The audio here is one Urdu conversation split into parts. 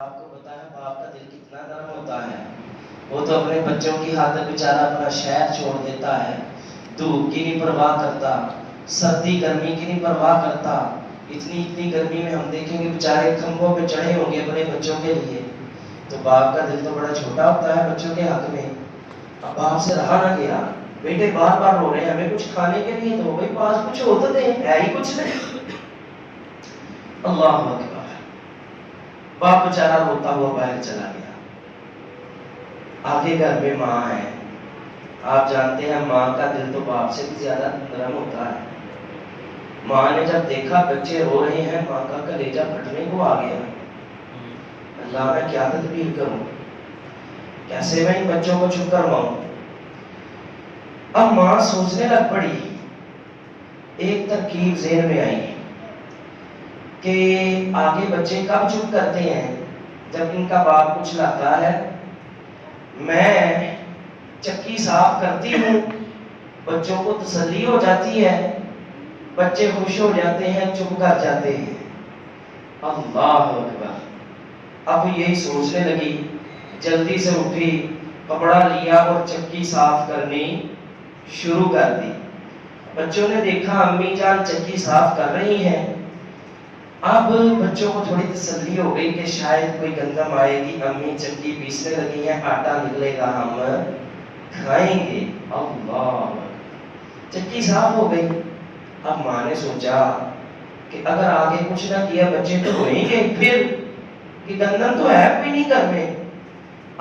آپ کو پتا ہے باپ کا دل کتنا نرم ہوتا ہے. وہ تو اپنے بچوں کی خاطر بیچارہ اپنا شہر چھوڑ دیتا ہے, دھوپ کی نہیں پرواہ کرتا, سردی گرمی کی نہیں پرواہ کرتا. اتنی گرمی میں ہم دیکھیں گے بیچارے کھمبوں پہ چڑھے ہوں گے اپنے بچوں کے لیے. تو باپ کا دل تو بڑا چھوٹا ہوتا ہے بچوں کے حق میں. اب باپ سے رہا نہ گیا, بیٹے بار بار رو رہے ہیں ہمیں کچھ کھانے کے لیے دو, بھائی پاس کچھ ہوتا دیں, ہے ہی کچھ نہیں. اللہ اکبر. باپ بیچارہ روتا ہوا باہر چلا گیا. آگے گھر میں ماں ہے. آپ جانتے ہیں ماں کا دل تو باپ سے بھی زیادہ نرم ہوتا ہے. ماں نے جب دیکھا بچے رو رہے ہیں, ماں کا کلیجہ پھٹنے کو آ گیا. اللہ میں کیا تدبیر کروں, کیسے میں ان بچوں کو چپ کرواؤں. اب ماں سوچنے لگ پڑی. ایک ترکیب ذہن میں آئی کہ آگے بچے کب چپ کرتے ہیں, جب ان کا باپ کچھ لاتا ہے, میں چکی صاف کرتی ہوں, بچوں کو تسلی ہو جاتی ہے, بچے خوش ہو جاتے ہیں, چپ کر جاتے ہیں. اللہ اکبر. اب یہی سوچنے لگی, جلدی سے اٹھی, کپڑا لیا اور چکی صاف کرنی شروع کر دی. بچوں نے دیکھا امی جان چکی صاف کر رہی ہیں. اب بچوں کو تھوڑی تسلی ہو گئی کہ شاید کوئی گندم آئے گی, امی چکی پیسنے لگی ہیں, آٹا نکلے گا, ہم کھائیں گے. اللہ, چکی صاف ہو گئی. اب ماں نے سوچا کہ اگر آگے کچھ نہ کیا بچے تو روئیں گے پھر, کہ گندم تو ہے کوئی نہیں گھر میں.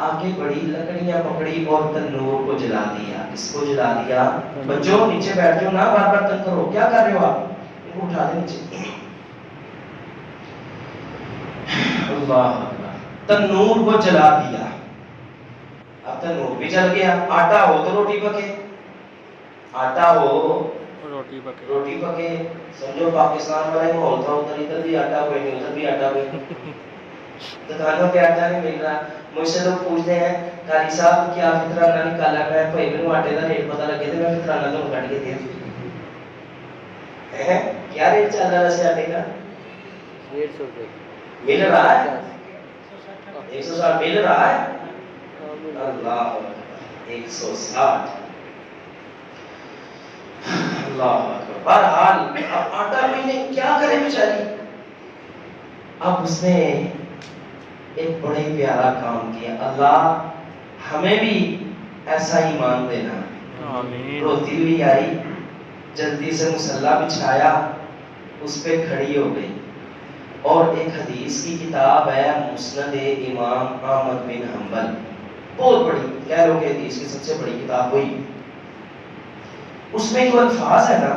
آگے بڑی, لکڑیاں پکڑی اور تنور کو جلا دیا. کس کو جلا دیا؟ بچوں نیچے بیٹھ جاؤ نا, بار بار تنگ کرو, کیا کر رہے ہو آپ, ان کو اٹھا دے نیچے. اللہ, تنور کو جلا دیا. اب تنور بھی جل گیا. آٹا ہو تو روٹی پکے, آٹا ہو روٹی پکے. سمجھو پاکستان والے ماحول تھا, ادھر بھی آٹا کوئی نہیں, ادھر بھی آٹا کوئی نہیں, دکانوں پہ آٹا نہیں مل رہا. مجھ سے لوگ پوچھتے ہیں قاری صاحب کیا فطرانہ نکالا ہے, بھائی میرے آٹے کا ریٹ پتہ لگے تو میں فطرانہ تو کٹ کے دیا. کیا ریٹ چل رہا ہے ویسے آٹے کا؟ 150 روپے مل رہا ہے, 160 مل رہا ہے. اللہ, 160. اللہ. بہرحال اب آٹا مہینے کیا کرے بیچاری. اب اس نے ایک بڑے پیارا کام کیا, اللہ ہمیں بھی ایسا ایمان دینا. روتی ہوئی آئی, جلدی سے مصلی بچھایا, اس پہ کھڑی ہو گئی. اور ایک حدیث کی کتاب ہے مسند امام احمد بن حنبل, بہت بڑی, کہہ لو کہ حدیث کی سب سے بڑی کتاب ہوئی. اس میں جو الفاظ ہے نا,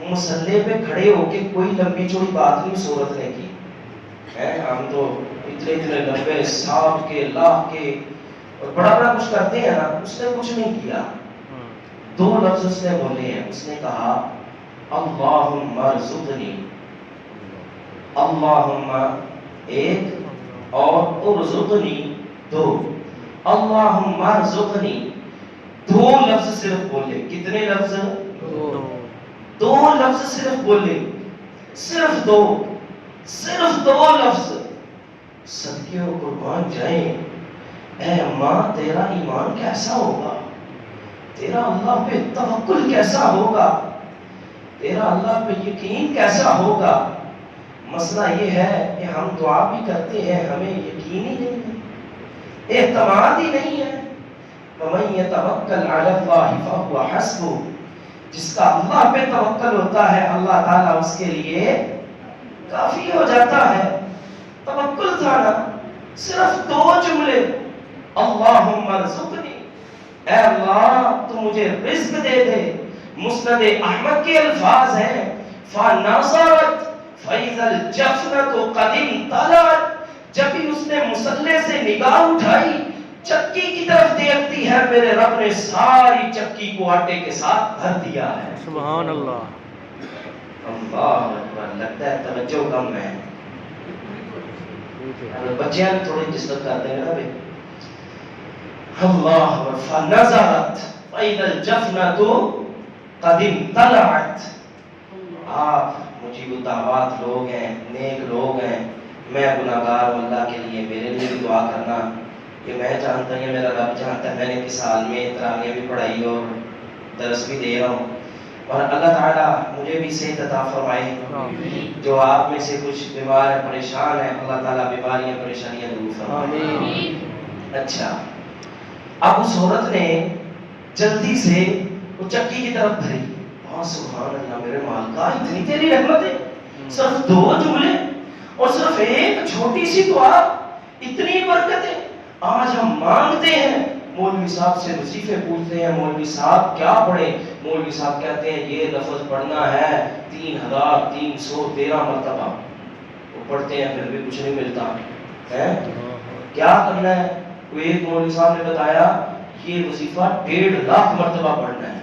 مصلی پہ کھڑے ہو کے کوئی لمبی چوڑی بات نہیں صورت نے کی. ہم تو اتنے لمبے سانپ کے, لاہ کے اور بڑا کچھ کرتے ہیں نا, اس نے کچھ نہیں کیا. 2 لفظ اس نے بولے ہیں. اس نے کہا اللہم ارزقنی, اللہم ایک, اور ارزقنی 2. اللہم ارزقنی 2 لفظ صرف بولے. کتنے لفظ؟ 2 لفظ صرف بولے, صرف 2 لفظ. صدقے و قربان جائیں, اے ماں تیرا ایمان کیسا ہوگا, تیرا اللہ پہ توکل کیسا ہوگا, تیرا اللہ پہ یقین کیسا ہوگا. مسئلہ یہ ہے کہ ہم دعا بھی کرتے ہیں, ہمیں یقین ہی نہیں ہے, اعتماد ہی نہیں ہے. وَمَن يَتَوَكَّلْ عَلَى اللَّهِ فَهُوَ حَسْبُهُ, جس کا اللہ پہ توکل ہوتا ہے اللہ تعالیٰ اس کے لیے کافی ہو جاتا ہے. توکل تھا نا, صرف 2 جملے. اللہم ارزقنی, اے اللہ تو مجھے رزق دے دے. مسند احمد کے الفاظ ہیں فَنَظَرَتْ فَإِذَا الْجَفْنَةُ قَدْ انْطَلَعَتْ, جب ہی اس نے مصلی سے نگاہ اٹھائی, چکی کی طرف دیکھتی ہے, میرے رب نے ساری چکی کو آٹے کے ساتھ بھر دیا ہے. سبحان اللہ. اللہ اکبر. لگتا ہے توجہ کم ہے, بچے تھوڑے ڈسٹرب کرتے ہیں نا بھائی. اللہ فَنَظَرَتْ فَإِذَا الْجَفْنَةُ قَدْ انْطَلَعَتْ. آپ مجیب الدعوات لوگ ہیں, نیک لوگ ہیں, میں گناہگار ہوں، اللہ کے لیے میرے لیے بھی دعا کرنا، کہ میں جانتا ہوں میرا رب جانتا ہے میں نے کس حال میں تراویح بھی پڑھائی اور درس بھی دے رہا ہوں، اور اللہ تعالیٰ مجھے بھی صحت عطا فرمائے۔ جو آپ میں سے کچھ بیمار ہیں، پریشان ہیں، اللہ تعالیٰ بیماریاں پریشانیاں دور فرمائے۔ اچھا، اب اس عورت نے جلدی سے وہ چکی کی طرف بھری، سبحان اللہ میرے مالکا اتنی تیری رحمت ہے، صرف 2 جملے اور صرف ایک چھوٹی سی دعا، اتنی برکتیں۔ آج ہم مانگتے ہیں، مولوی صاحب سے وظیفے پوچھتے ہیں، مولوی صاحب کیا پڑھیں؟ مولوی صاحب کہتے ہیں یہ لفظ پڑھنا ہے 3313 مرتبہ، وہ پڑھتے ہیں پھر بھی کچھ نہیں ملتا ہے۔ کیا کرنا ہے؟ کوئی ایک مولوی صاحب نے بتایا یہ وظیفہ 1.5 لاکھ مرتبہ پڑھنا ہے،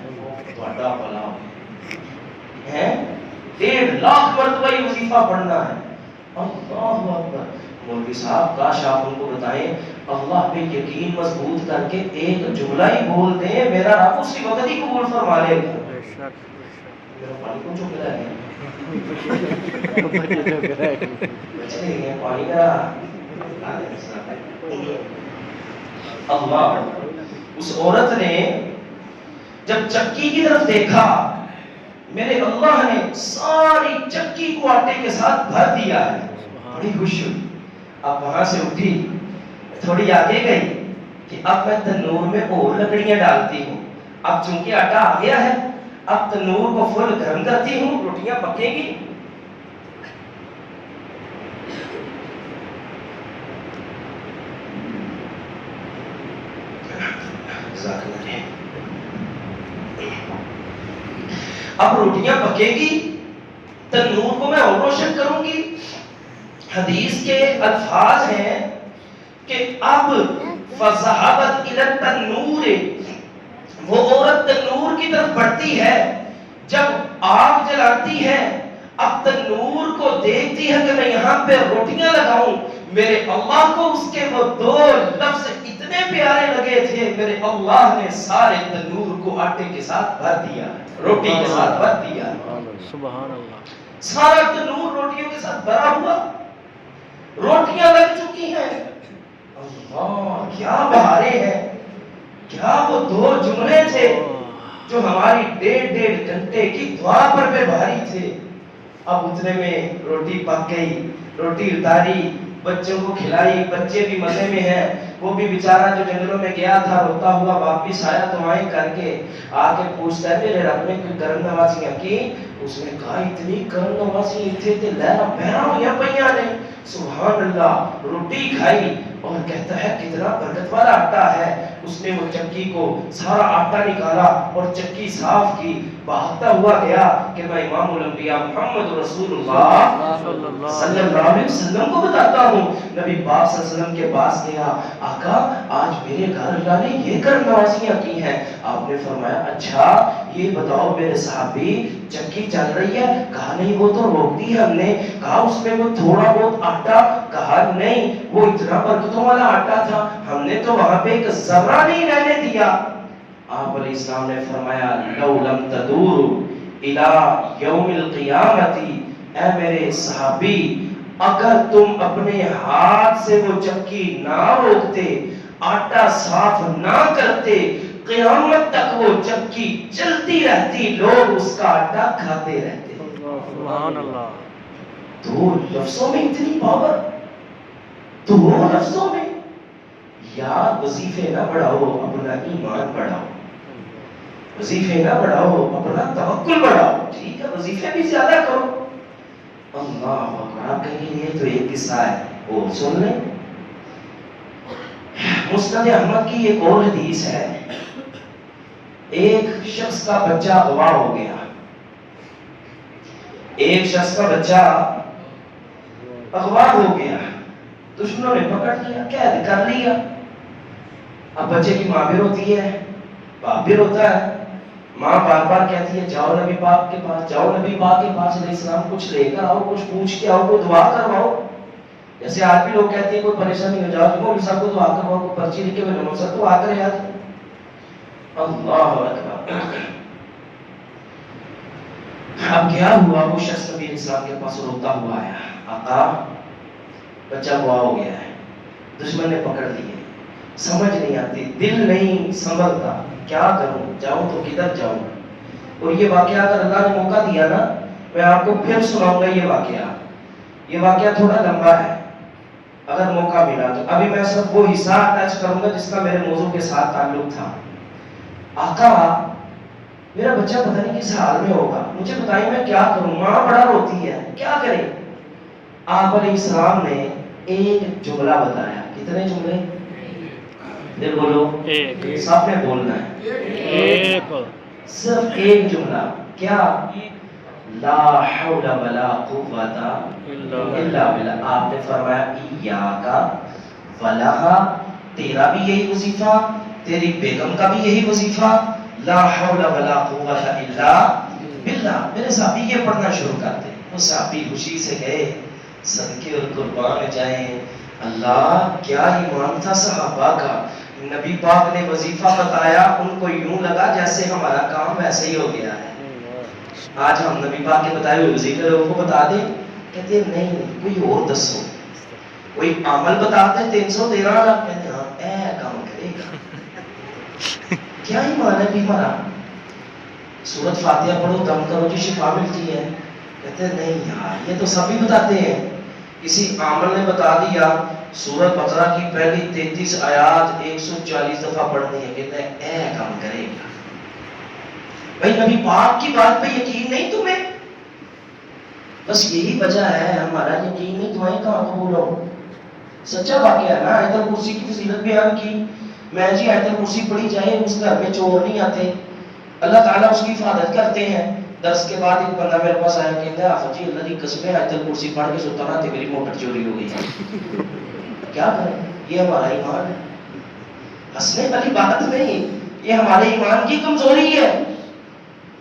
بڑا بلا ہے، 1.5 لاکھ مرتبہ یہ وظیفہ پڑھنا ہے۔ اللہ اکبر، مولوی صاحب کاش آپ ان کو بتائیں اللہ پہ یقین مضبوط کر کے ایک جملہ ہی بول دیں، میرا رب اسی وقت ہی قبول فرما لے گا۔ میرا پانی کو چک رہا ہے پانی کا اللہ۔ اس عورت نے جب چکی کی طرف دیکھا، میرے اللہ نے ساری چکی کو آٹے کے ساتھ بھر دیا ہے، بڑی خوش ہوئی۔ اب وہاں سے اٹھی، تھوڑی آگے گئی کہ اب میں تنور میں اور لکڑیاں ڈالتی ہوں، اب چونکہ آٹا آ گیا ہے اب تنور کو فل گرم کرتی ہوں، روٹیاں پکیں گی۔ اب روٹیاں پکے گی، تنور کو میں اور روشن کروں گی۔ حدیث کے الفاظ ہیں کہ اب فذهبت الى التنور، وہ عورت تنور کی طرف بڑھتی ہے، جب آگ جلاتی ہے اب تنور کو دیکھتی ہے کہ میں یہاں پہ روٹیاں لگاؤں، میرے اللہ کو اس کے وہ 2 لفظ اتنے پیارے لگے تھے، میرے اللہ نے سارے تنور کو آٹے کے ساتھ بھر دیا، روٹی کے ساتھ بھر دیا۔ سبحان اللہ، سارا تنور روٹیوں کے ساتھ بھرا ہوا، روٹیاں لگ چکی ہیں۔ اللہ کیا بہاریں ہیں، کیا وہ 2 جملے تھے جو ہماری 1.5 گھنٹے کی دعا پر بے بھاری تھے۔ اب اتنے میں روٹی پک گئی، روٹی اتاری، بچوں کو کھلائی، بچے بھی مزے میں ہیں، وہ بھی بیچارہ جو جنگلوں میں گیا تھا روتا ہوا واپس آیا تو آئیں کر کے آ کے پوچھتا ہے میرے رب نے کوئی کرم نوازیاں کی؟ اس نے کہا اتنی کرم نوازیاں اتنے تے لہرا بہرا ہویا پئیاں نے، سبحان اللہ۔ روٹی کھائی اور کہتا ہے کتنا برکت والا آٹا ہے، اس نے وہ چکی کو سارا آٹا نکالا اور چکی صاف کی، بہتا ہوا گیا کہ میں امام الانبیاء محمد رسول اللہ صلی اللہ علیہ وسلم کو بتاتا ہوں۔ نبی پاک صلی اللہ علیہ وسلم کے پاس گیا، آقا آج میرے گھر اللہ نے یہ کرم نوازیاں کی ہیں۔ آپ نے فرمایا اچھا یہ بتاؤ میرے صحابی چکی چل رہی ہے؟ کہا نہیں وہ تو روک دی ہم نے۔ کہا اس میں وہ تھوڑا بہت آٹا؟ کہا نہیں وہ اتنا برکتوں والا آٹا تھا، ہم نے تو وہاں پہ ایک ذرہ نہیں رہنے دیا۔ آپ علیہ السلام نے فرمایا لو لم تدور الى یوم القیامت، اے میرے صحابی اگر تم اپنے ہاتھ سے وہ چکی نہ روکتے، آٹا صاف نہ کرتے، قیامت تک وہ چکی چلتی رہتی، لوگ اس کا آٹا کھاتے رہتے۔ سبحان اللہ، 2 لفظوں میں اتنی پاور، 2 لفظوں میں۔ یا وظیفے نہ بڑھاؤ اپنا ایمان بڑھاؤ، وظیفے نہ بڑھاؤ اپنا توکل بڑھاؤ، ٹھیک ہے وظیفے بھی زیادہ کرو۔ اللہ اکبر، آپ کہیں گے یہ تو ایک قصہ ہے، وہ سن لیں۔ مسند احمد کی ایک اور حدیث ہے، ایک شخص کا بچہ اغوا ہو گیا، ایک شخص کا بچہ اغوا ہو گیا، دشمنوں نے پکڑ لیا، قید کر لیا۔ اب بچے کی ماں بھی روتی ہے، باپ بھی روتا ہے، ماں بار بار کہتی ہے جاؤ نبی پاک کے پاس، جاؤ نبی پاک کے پاس علیہ السلام، کچھ لے کر آؤ، کچھ پوچھ کے آؤ، کوئی دعا کرواؤ۔ جیسے آج بھی لوگ کہتے ہیں کوئی پریشانی ہو جاؤ مولوی صاحب کو دعا کرواؤ، کوئی پرچی لکھ کے میں مولوی صاحب دعا کرے یار۔ اللہ اکبر۔ اب کیا ہوا، وہ شخص نبی اسلام کے پاس روتا ہوا آیا، آقا بچہ گوا ہو گیا ہے، دشمن نے پکڑ لیے، سمجھ نہیں آتی، دل نہیں سنبھلتا، کیا کروں، جاؤں تو کدھر جاؤں۔ اور یہ واقعہ اگر اللہ نے موقع دیا نا، میں آپ کو پھر سناؤں گا یہ واقعہ تھوڑا لمبا ہے، اگر موقع ملا تو۔ ابھی میں صرف وہ حصہ ٹچ کروں گا جس کا میرے موضوع کے ساتھ تعلق تھا۔ آقا میرا بچہ پتہ نہیں کس حال میں ہوگا، مجھے بتائیں میں کیا کروں، ماں بڑا روتی ہے، کیا کریں؟ آپ علیہ السلام نے ایک جملہ بتایا۔ کتنے جملے؟ پھر بولو، ایک سب نے بولنا ہے، ایک صرف ایک جملہ، کیا؟ لا حول ولا قوت الا باللہ۔ آپ نے فرمایا ایاک ولہا، تیرا بھی یہی وظیفہ، تیری بیگم کا بھی یہی وظیفہ، لا حول ولا قوت الا باللہ۔ میرے صحابی یہ پڑھنا شروع کرتے، وہ صحابی خوشی سے گئے، صدقے اور قربان جائیں۔ اللہ کیا ایمان تھا صحابہ کا، نبی پاک نے وظیفہ بتایا، ان کو یوں لگا جیسے ہمارا کام ویسے ہی ہو گیا ہے۔ آج ہم نبی پاک کے بتائے ہوئے وظیفے لوگوں کو بتا دیں، کہتے ہیں نہیں کوئی اور دسو، کوئی عمل بتاتے ہیں 313 لاکھ، کہتے ہیں ہاں اے کام کرے گا۔ کیا ایمان ہے بھی ہمارا؟ سورۃ فاتحہ پڑھو دم کرو جی شفا ملتی ہے، کہتے ہیں نہیں یار یہ تو سبھی بتاتے ہیں۔ کسی عامل نے بتا دیا سورۃ بقرہ کی پہلی 33 آیات 140 دفعہ پڑھنی ہے، کہتے ہیں اے کام کرے گا۔ بھائی نبی پاک کی بات پہ یقین نہیں تمہیں؟ بس یہی وجہ ہے ہمارا یقین نہیں، دعائیں کہاں قبول ہو؟ سچا واقعہ ہے نا، آیت الکرسی کی فضیلت بیان کی، میں جی آیت الکرسی پڑھی جائے اس گھر میں چور نہیں آتے، اللہ تعالیٰ اس کی حفاظت کرتے ہیں۔ درس کے بعد ایک بندہ میرے پاس آیا، کہتا ہے آفت جی اللہ کی قسم ہے آیت الکرسی پڑھ کے سوتا رہا تھے میری موٹر چوری ہو گئی۔ کیا کریں، یہ ہمارا ایمان ہے، ہنسنے والی بات نہیں، یہ ہمارے ایمان کی کمزوری ہے۔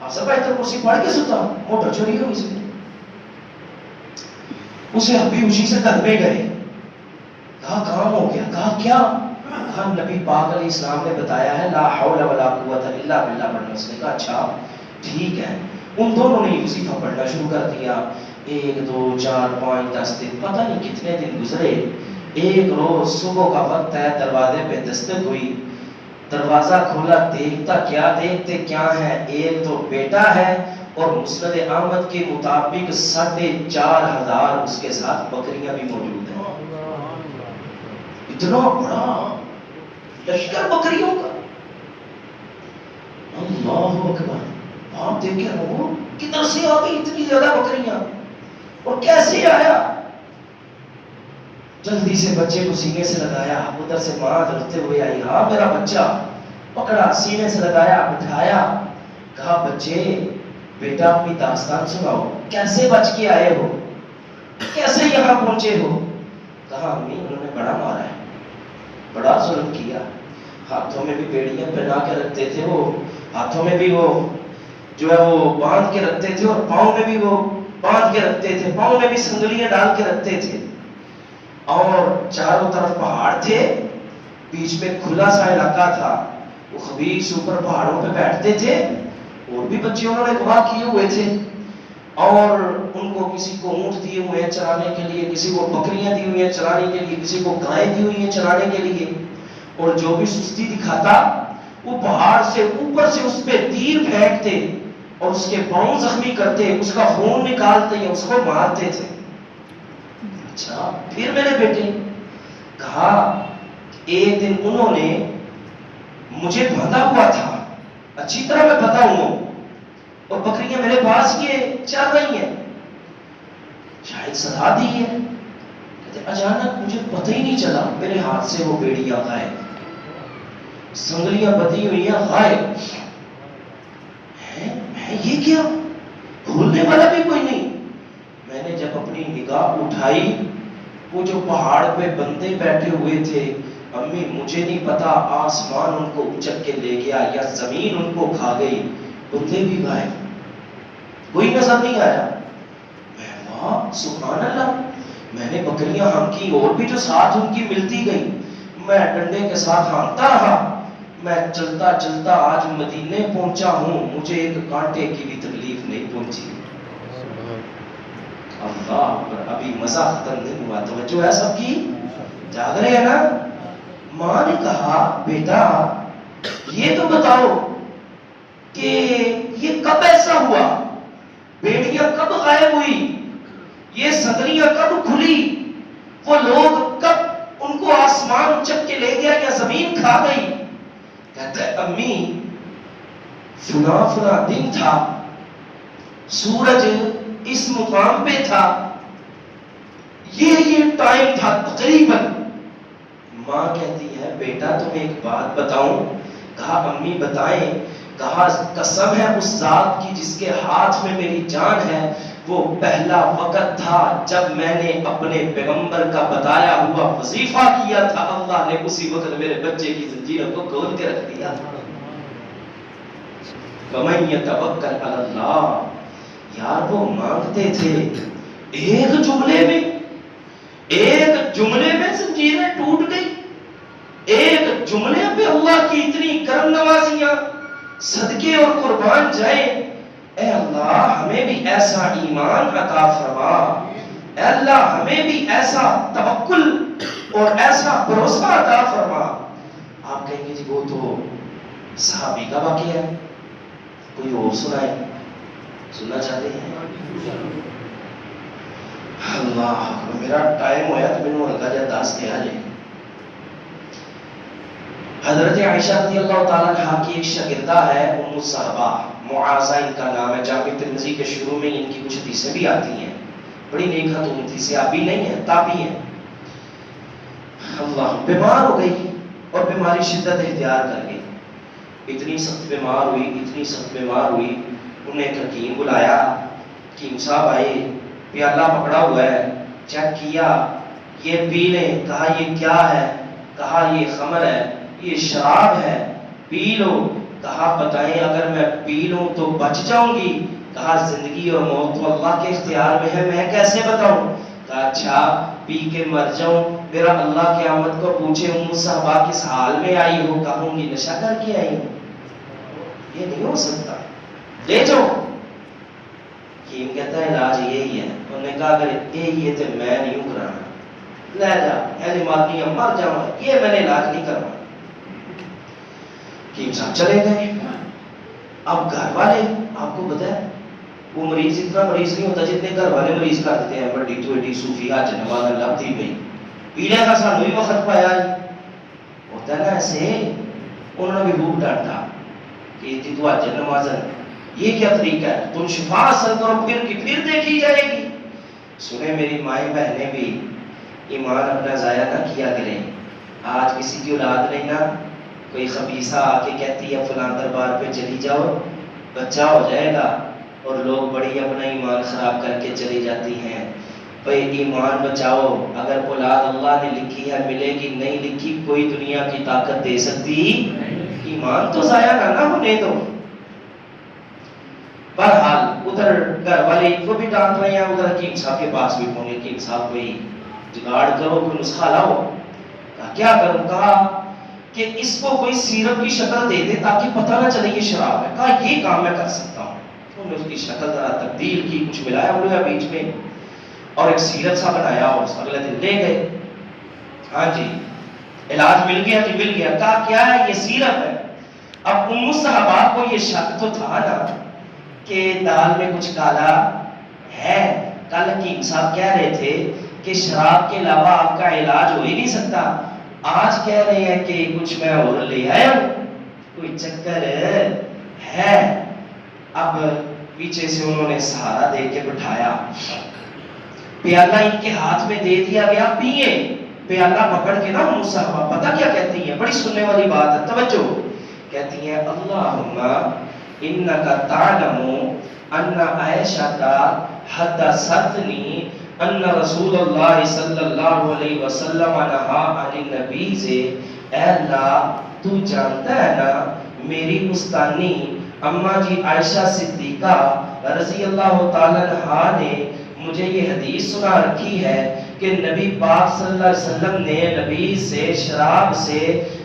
آپ سب آیت الکرسی پڑھ کے سوتا ہوں، موٹر چوری ہو گئی، اسے ابھی اسی سے گھر میں گئے، کہا کام ہو گیا، کہا کیا؟ کہا نبی پاک علیہ السلام نے بتایا ہے لا حول ولا قوت الا باللہ پڑھنا۔ اس نے کہا اچھا ٹھیک ہے۔ ان دونوں نے وظیفہ پڑھنا شروع کر دیا، 1 2 4 5 10 دن، پتہ نہیں کتنے دن گزرے۔ ایک روز صبح کا وقت ہے، دروازے پہ دستک ہوئی، دروازہ کھولا، دیکھتے کیا ہے، ایک تو بیٹا ہے اور مسند احمد کے مطابق 4500 اس کے ساتھ بکریاں بھی موجود ہیں۔ اتنا بڑا لشکر بکریوں کا، اللہ اکبر۔ آپ دیکھیں وہ کدھر سے آ گئی اتنی زیادہ بکریاں، اور کیسے آیا؟ جلدی سے بچے کو سینے سے لگایا، ادھر سے ماں درتے ہوئے آئی، ہاں میرا بچہ، پکڑا سینے سے لگایا، بٹھایا، کہا بچے بیٹا اپنی داستان سناؤ، کیسے بچ کے آئے ہو، کیسے یہاں پہنچے ہو؟ کہا امی انہوں نے بڑا مارا ہے، بڑا ظلم کیا، ہاتھوں میں بھی بیڑیاں پہنا کے رکھتے تھے، وہ ہاتھوں میں بھی وہ جو ہے وہ باندھ کے رکھتے تھے، اور پاؤں میں بھی وہ باندھ کے رکھتے تھے، پاؤں میں بھی سنگلیاں ڈال کے رکھتے تھے، اور چاروں طرف پہاڑ تھے، بیچ میں کھلا سا علاقہ تھا، وہ خبیث اوپر پہاڑوں پہ بیٹھتے تھے، اور بھی بچے انہوں نے گواہ کیے ہوئے تھے، اور ان کو کسی کو اونٹ دیے ہوئے ہیں چرانے کے لیے، کسی کو بکریاں دی ہوئی ہیں چرانے کے لیے، کسی کو گائیں دی ہوئی ہیں چرانے کے لیے، اور جو بھی سستی دکھاتا وہ پہاڑ سے اوپر سے اس پہ تیر پھینکتے اور اس کے پاؤں زخمی کرتے، اس کا خون نکالتے یا اس کو مارتے تھے۔ اچھا پھر میرے بیٹے، کہا ایک دن انہوں نے مجھے باندھا ہوا تھا، اچھی طرح میں پتا ہوں، اور بکریاں میرے پاس یہ چل رہی ہیں، شاید سزا دی ہے، کہتے اچانک مجھے پتہ ہی نہیں چلا، میرے ہاتھ سے وہ بیڑیاں غائب، سنگلیاں بدی ہوئی ہیں غائب، میں یہ کیا، کھولنے والا بھی کوئی نہیں۔ میں نے جب اپنی نگاہ اٹھائی، وہ جو پہاڑ پہ بندے بیٹھے ہوئے تھے، امی مجھے نہیں پتا آسمان ان کو اچک کے لے گیا یا زمین ان کو کھا گئی، بندے بھی غائب، کوئی نظر نہیں آیا۔ میں واہ سبحان اللہ، میں نے بکریاں ہانکی، اور بھی جو ساتھ ان کی ملتی گئی، میں ڈنڈے کے ساتھ ہانکتا رہا، میں چلتا چلتا آج مدینے پہنچا ہوں، مجھے ایک کانٹے کی بھی تکلیف نہیں پہنچی۔ اللہ ابھی مزہ ختم نہیں ہوا، توجہ ہے سب کی؟ جاگ رہے ہیں نا؟ ماں نے کہا بیٹا یہ تو بتاؤ کہ یہ کب ایسا ہوا، بیٹیاں کب غائب ہوئی، یہ صدریاں کب کھلی، وہ لوگ کب ان کو آسمان اچک کے لے گیا یا زمین کھا گئی؟ کہتا ہے امی فلاں فلاں دن تھا، سورج اس مقام پہ تھا، یہ ٹائم تھا تقریباً۔ ماں کہتی ہے بیٹا تمہیں ایک بات بتاؤں؟ کہا امی بتائیں۔ کہا قسم ہے اس ذات کی جس کے ہاتھ میں میری جان ہے، وہ پہلا وقت تھا جب میں نے اپنے پیغمبر کا بتایا ہوا وظیفہ کیا تھا، اللہ نے اسی وقت میرے بچے کی زنجیروں کو کھول کے رکھ دیا۔ وَمَن يَتَوَکَّلْ عَلَى اللَّهِ، یار وہ مانگتے تھے ایک جملے میں زنجیریں ٹوٹ گئی، ایک جملے پہ اللہ کی اتنی کرم نوازیاں، صدقے اور قربان جائے۔ اے اللہ ہمیں بھی ایسا ایمان عطا فرما، اے اللہ ہمیں بھی ایسا توکل اور ایسا بھروسہ عطا فرما۔ آپ کہیں گے جی وہ تو صحابی کا واقعہ ہے، کوئی اور سنائے؟ سننا چاہتے ہیں؟ اللہ میرا ٹائم ہویا تو میں نے ہلکا جا دس کیا جائے۔ حضرت عائشہ رضی اللہ تعالیٰ عنہ کی ایک شاگردہ ہے ام الصحابہ، معاذہ ان کا نام ہے، جامع ترمذی کے شروع میں ان کی کچھ حدیثیں بھی آتی ہیں، بڑی نیک خاتون تھی، صحابی نہیں ہے تابعی ہے۔ اللہ بیمار ہو گئی اور بیماری شدت اختیار کر گئی، اتنی سخت بیمار ہوئی، انہیں ایک حکیم بلایا، حکیم صاحب آئے، پیالہ پکڑا ہوا ہے، چیک کیا، یہ پی لیں، کہا یہ کیا ہے، کہا یہ خمر ہے، یہ شراب ہے، پی لو، کہا بتائیں اگر میں پی لوں تو بچ جاؤں گی، کہا زندگی اور موت تو اللہ کے اختیار میں ہے، میں کیسے بتاؤں؟ کہا اچھا پی کے مر جاؤں، میرا اللہ قیامت کو پوچھے ام صحابہ کس حال میں آئی ہو، کہوں گی نشہ کر کے آئی ہوں، یہ نہیں ہو سکتا، لے جاؤ۔ حکیم کہتا ہے علاج یہی ہے، انہوں نے کہا اگر یہی ہے تو میں نہیں ہوں کرانا، لے جا ایلی مادنی مر جاؤں، یہ میں نے علاج نہیں کرنا۔ حکیم صاحب چلے گئے۔ اب گھر والے آپ کو پتا ہے وہ مریض اتنا مریض نہیں ہوتا جتنے گھر والے مریض کر دیتے ہیں، بڑی تو ایڈی صوفی حج نماز اللہ تھی گئی پینے کا سانو ہی وقت پایا ہوتا ہے نا ایسے۔ انہوں نے بھی خوب ڈانٹا کہ جی تو حج نماز یہ کیا طریقہ ہے، تم شفا حاصل کرو پھر دیکھی جائے گی۔ سنیں میری مائیں بہنیں بھی ایمان اپنا ضائع نہ کیا کریں۔ آج کسی کی اولاد نہیں نا، کوئی خبیثہ آ کے کہتی ہے فلاں دربار پہ چلی جاؤ بچہ ہو جائے گا، اور لوگ بڑی اپنا ایمان خراب کر کے چلی جاتی ہیں۔ بھئی ایمان بچاؤ، اگر اولاد اللہ نے لکھی ہے ملے گی، نہیں لکھی کوئی دنیا کی طاقت دے سکتی، ایمان تو ضائع نہ ہونے دو۔ بہرحال ادھر گھر والے ان کو بھی ڈانٹ رہے ہیں، ادھر حکیم صاحب کے پاس بھی پہنچے، حکیم صاحب کوئی جگاڑ کرو، کوئی نسخہ لاؤ۔ کہا کیا کروں؟ کہا کہ اس کو کوئی سیرپ کی شکل دے دے تاکہ پتہ نہ چلے یہ شراب ہے۔ کہا یہ کام میں کر سکتا ہوں۔ انہوں نے اس کی شکل ذرا تبدیل کی، کچھ ملایا انہوں نے بیچ میں اور ایک سیرپ سا بنایا، اور اگلے دن لے گئے۔ ہاں جی علاج مل گیا کہ مل گیا؟ کہا کیا ہے؟ یہ سیرپ ہے۔ اب ام صحابہ کو یہ شک تو تھا نا کہ دال میں کچھ کالا ہے۔ کل حکیم صاحب کہہ رہے تھے کہ شراب کے علاوہ آپ کا علاج ہو ہی نہیں سکتا، آج کہہ رہے ہیں کہ کچھ میں اور لے آیا ہوں، کوئی چکر ہے۔ اب پیچھے سے انہوں نے سہارا دے کے بٹھایا، پیالہ ان کے ہاتھ میں دے دیا گیا، پیئے۔ پیالہ پکڑ کے نا ام صحابہ پتہ کیا کہتی ہیں، بڑی سننے والی بات ہے، توجہ، کہتی ہیں اللہم انکا تعلم ان عائشہ حدثتنی ان رسول اللہ صلی اللہ علیہ وسلم نہا عن النبی سے، اے اللہ تو جانتا ہے نا میری استانی اماں جی عائشہ صدیقہ رضی اللہ تعالیٰ عنہ نے مجھے یہ حدیث سنا رکھی ہے کہ نبی پاک صلی اللہ علیہ وسلم نے نبی سے شراب سے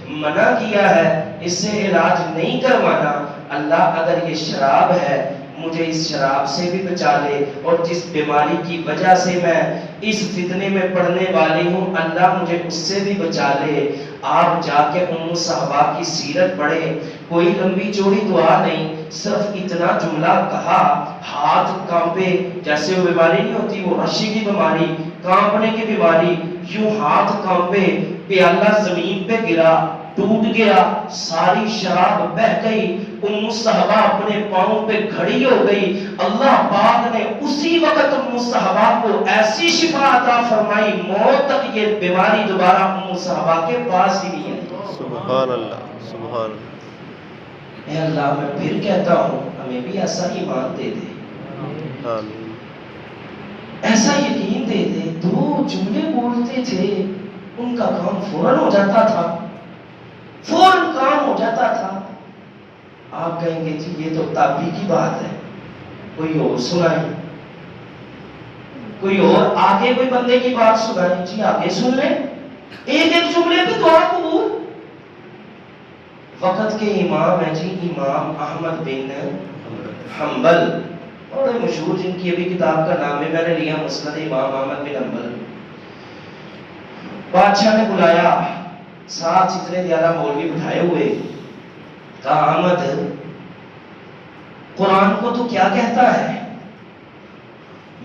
منع کیا ہے، اس سے علاج نہیں کروانا۔ اللہ اگر یہ شراب ہے مجھے اس شراب سے بھی بچا لے، اور جس بیماری کی وجہ سے میں اس فتنے میں پڑنے والی ہوں اللہ مجھے اس سے بھی بچا لے۔ آپ جا کے ام صحابہ کی سیرت پڑھیں، کوئی لمبی چوڑی دعا نہیں، صرف اتنا جملہ کہا، ہاتھ کانپے، جیسے وہ بیماری نہیں ہوتی، وہ رشی کی بیماری، کانپنے کی بیماری، یوں ہاتھ کانپے، پیالہ زمین پہ گرا، ٹوٹ گیا، ساری شراب بہہ گئی، ام صحابہ اپنے پاؤں پہ کھڑی ہو گئی۔ اللہ پاک نے اسی وقت ام صحابہ کو ایسی شفا عطا فرمائی، موت تک یہ بیماری دوبارہ ام صحابہ کے پاس ہی نہیں آئی۔ سبحان اللہ، سبحان اللہ۔ اے اللہ، میں پھر کہتا ہوں ہمیں بھی ایسا ایمان دے دے، آمین۔ ایسا یقین دے دے، دو جملے بولتے تھے ان کا کام فوراً ہو جاتا تھا، فوراً کام ہو جاتا تھا۔ آپ کہیں گے جی یہ تو تابعی کی بات ہے، کوئی اور سنائیں، کوئی اور آگے کوئی بندے کی بات سنائیں، جی آگے سن لیں، ایک ایک جملے پہ دعا قبول۔ وقت کے امام ہیں جی امام احمد بن حنبل، بڑے مشہور، جن کی ابھی کتاب کا نام ہے میں نے لیا مسند امام احمد بن حنبل۔ بادشاہ نے بلایا، ساتھ اتنے زیادہ مولوی بٹھائے ہوئے، کہا احمد قرآن کو تو کیا کہتا ہے؟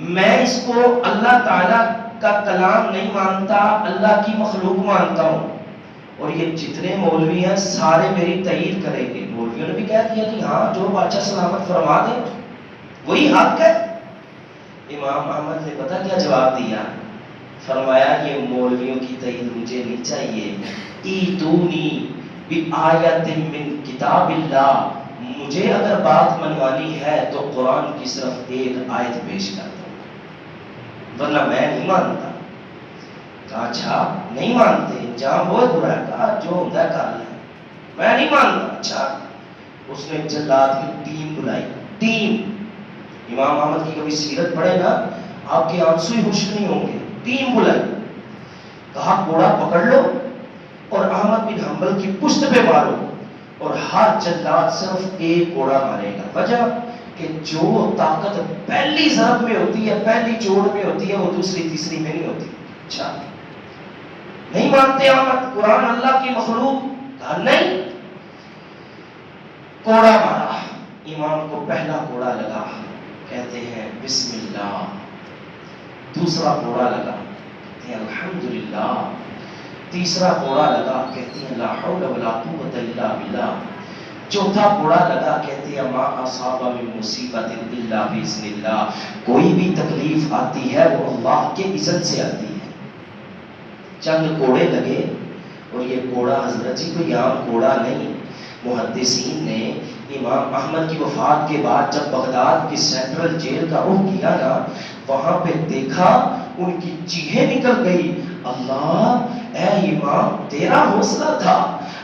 میں اس کو اللہ تعالی کا کلام نہیں مانتا، اللہ کی مخلوق مانتا ہوں، اور یہ جتنے مولوی ہیں سارے میری تائید کریں گے۔ مولویوں نے بھی کہہ دیا کہ ہاں جو بادشاہ سلامت فرما دے وہی حق ہے۔ امام احمد نے پتہ کیا جواب دیا؟ فرمایا یہ مولویوں کی تائید مجھے نہیں چاہیے، ایتونی بآیت من کتاب اللہ، مجھے اگر بات منوانی ہے تو قرآن کی صرف ایک آیت پیش کر دو، ورنہ میں نہیں مانتا۔ کہا اچھا نہیں مانتے، جہاں بہت برا ہے، کہا جو ہوتا ہے کر لیں، میں نہیں مانتا۔ اچھا، اس نے جلاد کی ٹیم بلائی، ٹیم، امام احمد کی کبھی سیرت پڑھے نا آپ کے آنسو ہی خشک نہیں ہوں گے۔ ٹیم بلائی، کہا گھوڑا پکڑ لو اور احمد بن حنبل کی پشت پہ مارو، اور ہر جلاد صرف ایک گھوڑا مارے گا۔ وجہ کہ جو طاقت پہلی ضرب میں ہوتی ہے، پہلی چوٹ میں ہوتی ہے، وہ دوسری تیسری میں نہیں ہوتی۔ اچھا نہیں مانتے احمد قرآن اللہ کی مخلوق؟ کہا نہیں۔ کوڑا مارا، امام کو پہلا کوڑا لگا، کہتے ہیں بسم اللہ، دوسرا کوڑا لگا، کہتے ہیں الحمدللہ، تیسرا کوڑا لگا، کہتے ہیں لا حول ولا قوت الا باللہ، چوتھا کوڑا لگا، کہتے ہیں ما اصاب من مصیبت الا باذن اللہ، کوئی بھی تکلیف آتی ہے وہ اللہ کے اذن سے آتی ہے۔ چند کوڑے لگے، اور یہ کوڑا حضرت جی کوئی عام کوڑا نہیں، محدثین نے امام احمد کی وفات کے بعد جب بغداد کی سینٹرل جیل کا رخ کیا نا، وہاں پہ دیکھا ان کی چیخیں نکل گئی، اللہ اے امام تیرا حوصلہ تھا،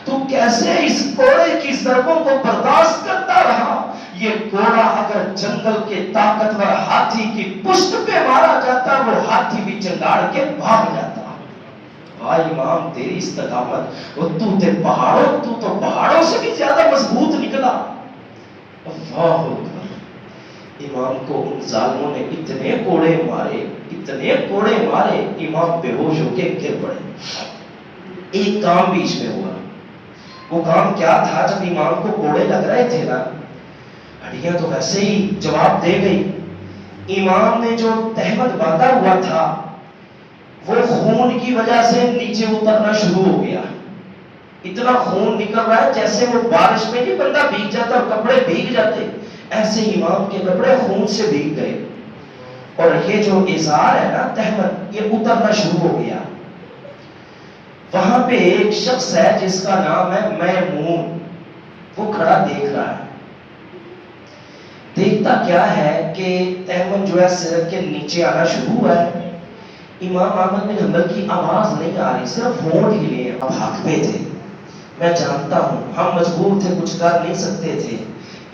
تو کیسے اس کوڑے کی ضربوں کو برداشت کرتا رہا؟ یہ کوڑا اگر جنگل کے طاقتور ہاتھی کی پشت پہ مارا جاتا وہ ہاتھی بھی چنگاڑ کے بھاگ جاتا۔ بھائی امام تیری استقامت، اور تو تو پہاڑوں سے بھی زیادہ مضبوط نکلا۔ اللہ اکبر، امام کو ان ظالموں نے اتنے کوڑے مارے، اتنے کوڑے مارے، امام بے ہوش ہو کے گر پڑے۔ ایک کام بیچ میں ہوا، وہ کام کیا تھا؟ جب امام کو کوڑے لگ رہے تھے نا، ہڈیاں تو ویسے ہی جواب دے گئی، امام نے جو تہمت باندھا ہوا تھا وہ خون کی وجہ سے نیچے اترنا شروع ہو گیا، اتنا خون نکل رہا ہے جیسے وہ بارش میں نہیں بندہ بھیگ جاتا اور کپڑے بھیگ جاتے، ایسے امام کے کپڑے خون سے بھیگ گئے، اور یہ جو ازار ہے نا تہمت، یہ اترنا شروع ہو گیا۔ وہاں پہ ایک شخص ہے جس کا نام ہے میمون، وہ کھڑا دیکھ رہا ہے۔ دیکھتا کیا ہے کہ تہمت جو ہے سر کے نیچے آنا شروع ہوا ہے، امام احمد بن حنبل کی آواز نہیں آ رہی، صرف ہونٹ ہلے ہیں، بھاگتے تھے۔ میں جانتا ہوں ہم مجبور تھے، کچھ کر نہیں سکتے تھے۔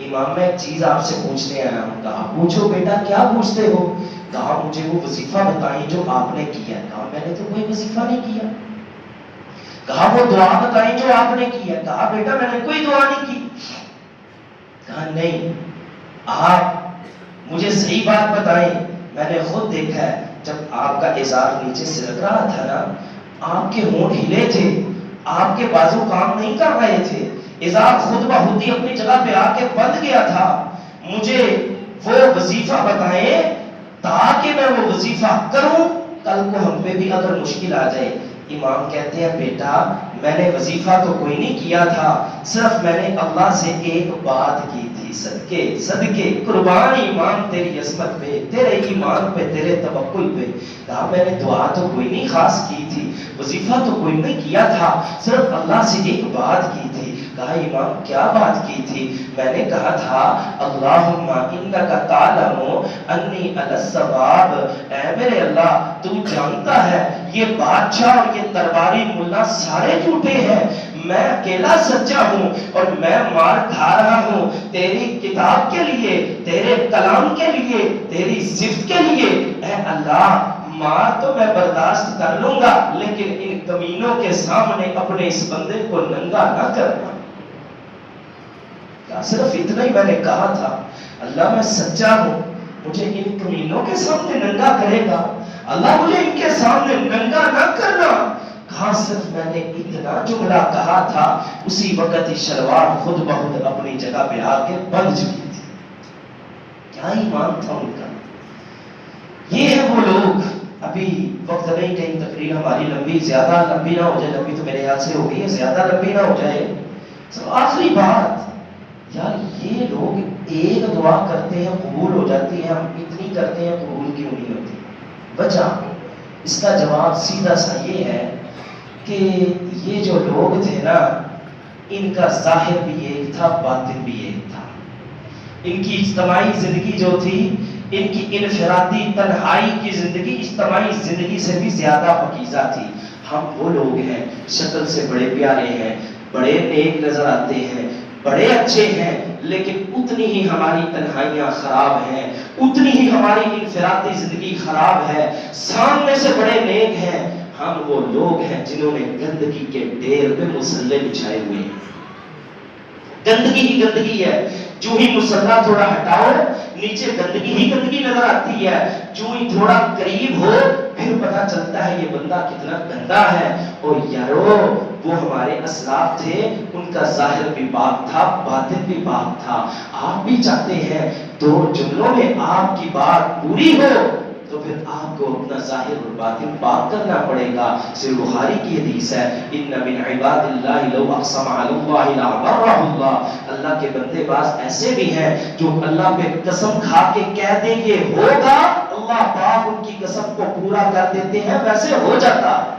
امام میں ایک چیز آپ سے پوچھنے آیا ہوں۔ کہا پوچھو بیٹا، کیا پوچھتے ہو؟ کہا مجھے وہ وظیفہ بتائیں جو آپ نے کیا۔ کہا میں نے تو کوئی وظیفہ نہیں کیا۔ کہا وہ دعا بتائیں جو آپ نے کی ہے۔ کہا بیٹا میں نے کوئی دعا نہیں کی۔ کہا نہیں، آپ مجھے صحیح بات بتائیں، میں نے خود دیکھا ہے جب آپ کا ازار نیچے سرک رہا تھا نا، آپ کے ہونٹ ہلے تھے، آپ کے بازو کام نہیں کر رہے تھے، ازار خود بخود ہی اپنی جگہ پہ آ کے بند گیا تھا۔ مجھے وہ وظیفہ بتائیں تاکہ میں وہ وظیفہ کروں، کل کو ہم پہ بھی اگر مشکل آ جائے۔ امام کہتے ہیں بیٹا میں نے وظیفہ تو کوئی نہیں کیا تھا، صرف میں نے اللہ سے ایک بات کی تھی، صدقے صدقے قربان ایمان تیری عظمت پہ، تیرے ایمان پہ، تیرے توکل پہ، کہا میں نے دعا تو کوئی نہیں خاص کی تھی، وظیفہ تو کوئی نہیں کیا تھا، صرف اللہ سے ایک بات کی تھی۔ کہا امام کیا بات کی تھی؟ میں نے کہا تھا اللہم انک تعلم انی علی الصواب، اے میرے اللہ تو جانتا ہے یہ بادشاہ اور یہ درباری ملا سارے جھوٹے ہیں، میں اکیلا سچا ہوں اور میں مار کھا رہا ہوں تیری کتاب کے لیے، تیرے کلام کے لیے، تیری صفت کے لیے۔ اے اللہ مار تو میں برداشت کر لوں گا لیکن ان کمینوں کے سامنے اپنے اس بندے کو ننگا نہ کرنا۔ صرف اتنا ہی میں نے کہا تھا، اللہ میں سچا ہوں، مجھے ان کمینوں کے سامنے ننگا کرے گا، اللہ مجھے ان کے سامنے ننگا نہ کرنا۔ کہا صرف میں نے اتنا جملہ کہا تھا، اسی وقت ہی شلوار خود بخود اپنی جگہ پہ آ کے بند چکی تھی۔ کیا ایمان تھا ان کا۔ یہ ہے وہ لوگ۔ ابھی وقت نہیں، کہیں تقریر ہماری لمبی زیادہ لمبی نہ ہو جائے، لمبی تو میرے یاد سے ہو گئی ہے، زیادہ لمبی نہ ہو جائے۔ تو آخری بات، یار یہ لوگ ایک دعا کرتے ہیں قبول ہو جاتی ہے، ہم اتنی کرتے ہیں قبول کیوں نہیں ہوتی؟ وجہ اس کا جواب سیدھا سا یہ ہے کہ یہ جو لوگ تھے نا، ان کا ظاہر بھی ایک تھا، باطن بھی ایک تھا۔ ان کی اجتماعی زندگی جو تھی، ان کی انفرادی تنہائی کی زندگی اجتماعی زندگی سے بھی زیادہ پاکیزہ تھی۔ ہم وہ لوگ ہیں شکل سے بڑے پیارے ہیں، بڑے نیک نظر آتے ہیں، بڑے اچھے ہیں، لیکن اتنی ہی ہماری تنہائیاں خراب ہیں، اتنی ہی ہماری انفرادی زندگی خراب ہے، سامنے سے بڑے نیک ہیں۔ ہم وہ لوگ ہیں جنہوں نے گندگی کے ڈھیر پہ مسلح بچھائے ہوئے ہیں، گندگی ہی گندگی ہے۔ جو ہی مسلح تھوڑا ہٹاؤ نیچے گندگی ہی گندگی نظر آتی ہے، جو ہی تھوڑا قریب ہو پھر پتا چلتا ہے یہ بندہ کتنا گندا ہے۔ اور یارو وہ ہمارے اسلاف تھے، ان کا ظاہر بھی پاک تھا، باطن بھی پاک تھا۔ آپ بھی چاہتے ہیں دو جملوں میں آپ کی بات پوری ہو تو پھر آپ کو اپنا ظاہر اور باطن پاک کرنا پڑے گا۔ صحیح بخاری کی حدیث ہے، ان من عباد اللہ لو اقسم علی اللہ لابرہ اللہ، اللہ کے بندے بعض ایسے بھی ہیں جو اللہ پہ قسم کھا کے کہہ دیں گے ہوگا، اللہ پاک ان کی قسم کو پورا کر دیتے ہیں، ویسے ہو جاتا ہے۔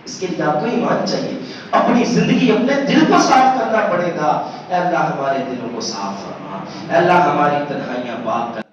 اس کے لیے آپ کو ایمان چاہیے، اپنی زندگی اپنے دل کو صاف کرنا پڑے گا۔ اے اللہ ہمارے دلوں کو صاف فرما، اے اللہ ہماری تنہائیاں پاک کر۔